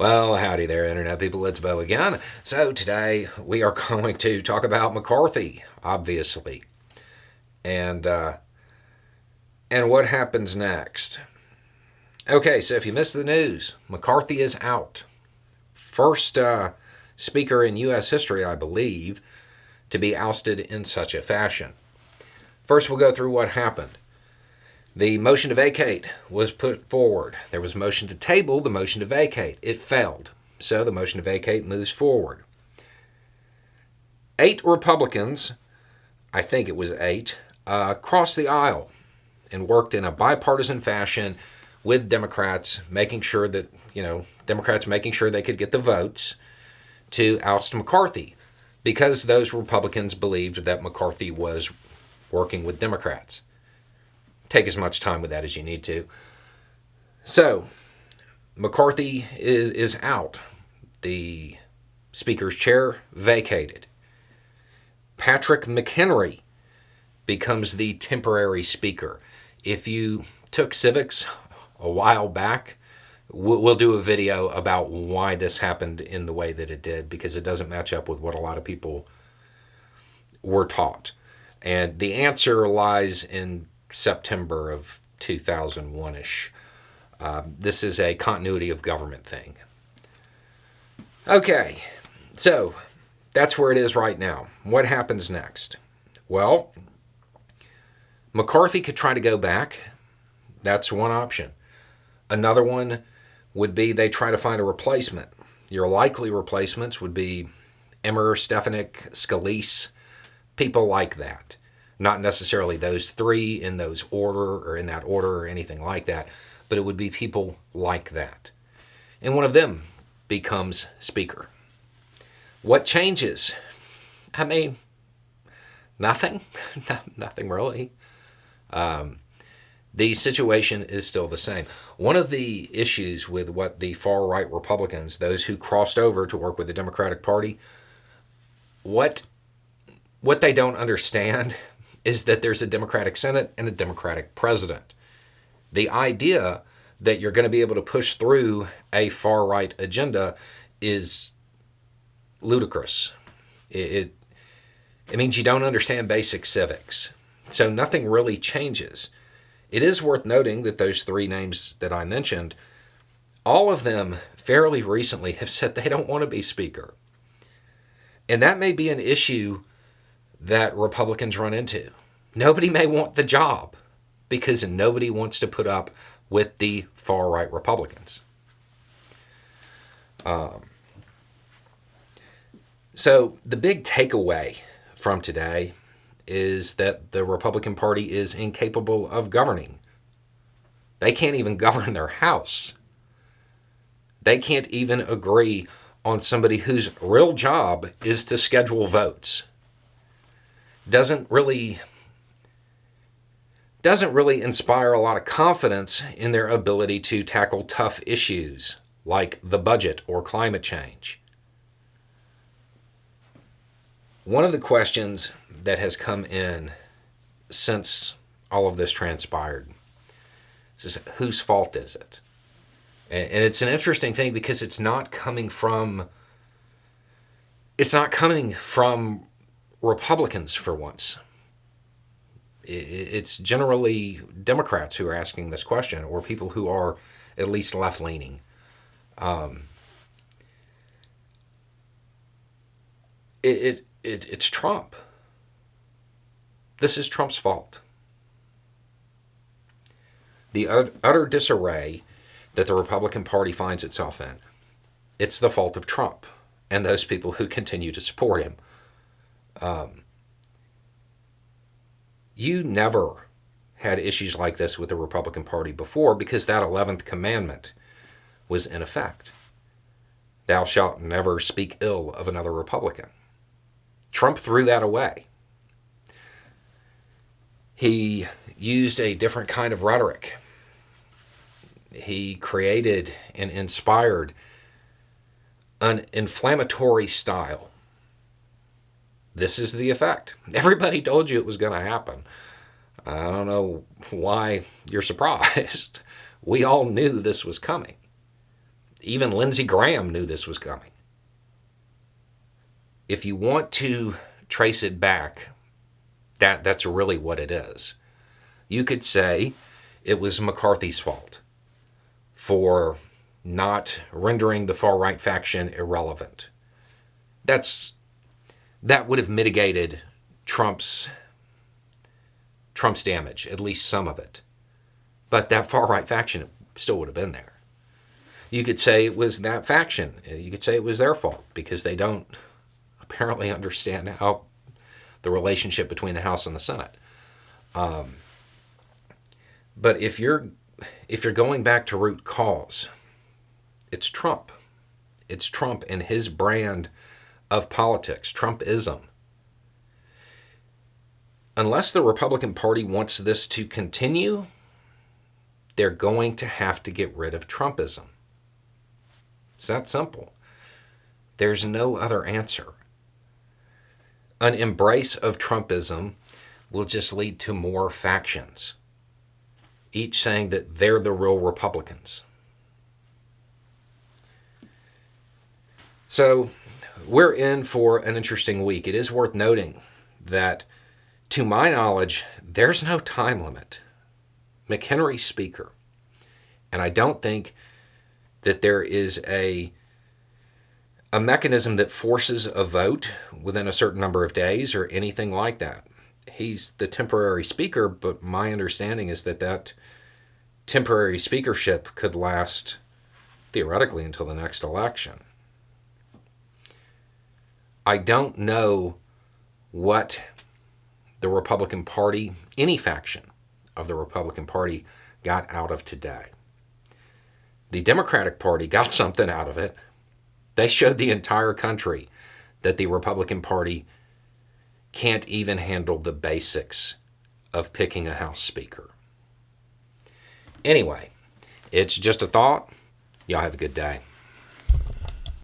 Well, howdy there, Internet people. It's Bo again. So, today we are going to talk about McCarthy, obviously, and what happens next. Okay, so if you missed the news, McCarthy is out. First speaker in U.S. history, I believe, to be ousted in such a fashion. First, we'll go through what happened. The motion to vacate was put forward. There was a motion to table the motion to vacate. It failed. So the motion to vacate moves forward. 8 Republicans, I think it was 8, crossed the aisle and worked in a bipartisan fashion with Democrats, making sure that, Democrats making sure they could get the votes to oust McCarthy, because those Republicans believed that McCarthy was working with Democrats. Take as much time with that as you need to. So, McCarthy is out. The Speaker's chair vacated. Patrick McHenry becomes the temporary Speaker. If you took civics a while back, we'll do a video about why this happened in the way that it did, because it doesn't match up with what a lot of people were taught. And the answer lies in September of 2001-ish. This is a continuity of government thing. Okay, so that's where it is right now. What happens next? Well, McCarthy could try to go back. That's one option. Another one would be they try to find a replacement. Your likely replacements would be Emmer, Stefanik, Scalise, people like that. Not necessarily those 3 in those order or in that order or anything like that, but it would be people like that. And one of them becomes Speaker. What changes? I mean, nothing. Nothing really. The situation is still the same. One of the issues with what the far-right Republicans, those who crossed over to work with the Democratic Party, what they don't understand is that there's a Democratic Senate and a Democratic President. The idea that you're going to be able to push through a far-right agenda is ludicrous. It means you don't understand basic civics. So nothing really changes. It is worth noting that those 3 names that I mentioned, all of them fairly recently have said they don't want to be Speaker. And that may be an issue that Republicans run into. Nobody may want the job because nobody wants to put up with the far-right Republicans. So the big takeaway from today is that the Republican Party is incapable of governing. They can't even govern their House. They can't even agree on somebody whose real job is to schedule votes. Doesn't really inspire a lot of confidence in their ability to tackle tough issues like the budget or climate change. One of the questions that has come in since all of this transpired is, whose fault is it? And it's an interesting thing because it's not coming from Republicans for once. It's generally Democrats who are asking this question, or people who are at least left-leaning. It's Trump. This is Trump's fault. The utter disarray that the Republican Party finds itself in, it's the fault of Trump and those people who continue to support him. You never had issues like this with the Republican Party before because that 11th commandment was in effect. Thou shalt never speak ill of another Republican. Trump threw that away. He used a different kind of rhetoric. He created and inspired an inflammatory style. This is the effect. Everybody told you it was going to happen. I don't know why you're surprised. We all knew this was coming. Even Lindsey Graham knew this was coming. If you want to trace it back, that's really what it is. You could say it was McCarthy's fault for not rendering the far-right faction irrelevant. That would have mitigated Trump's damage, at least some of it. But that far-right faction still would have been there. You could say it was that faction. You could say it was their fault because they don't apparently understand how the relationship between the House and the Senate. But if you're going back to root cause, it's Trump. It's Trump and his brand of politics, Trumpism. Unless the Republican Party wants this to continue, they're going to have to get rid of Trumpism. It's that simple. There's no other answer. An embrace of Trumpism will just lead to more factions, each saying that they're the real Republicans. So we're in for an interesting week. It is worth noting that, to my knowledge, there's no time limit. McHenry's Speaker. And I don't think that there is a mechanism that forces a vote within a certain number of days or anything like that. He's the temporary speaker, but my understanding is that temporary speakership could last theoretically until the next election. I don't know what the Republican Party, any faction of the Republican Party, got out of today. The Democratic Party got something out of it. They showed the entire country that the Republican Party can't even handle the basics of picking a House Speaker. Anyway, it's just a thought. Y'all have a good day.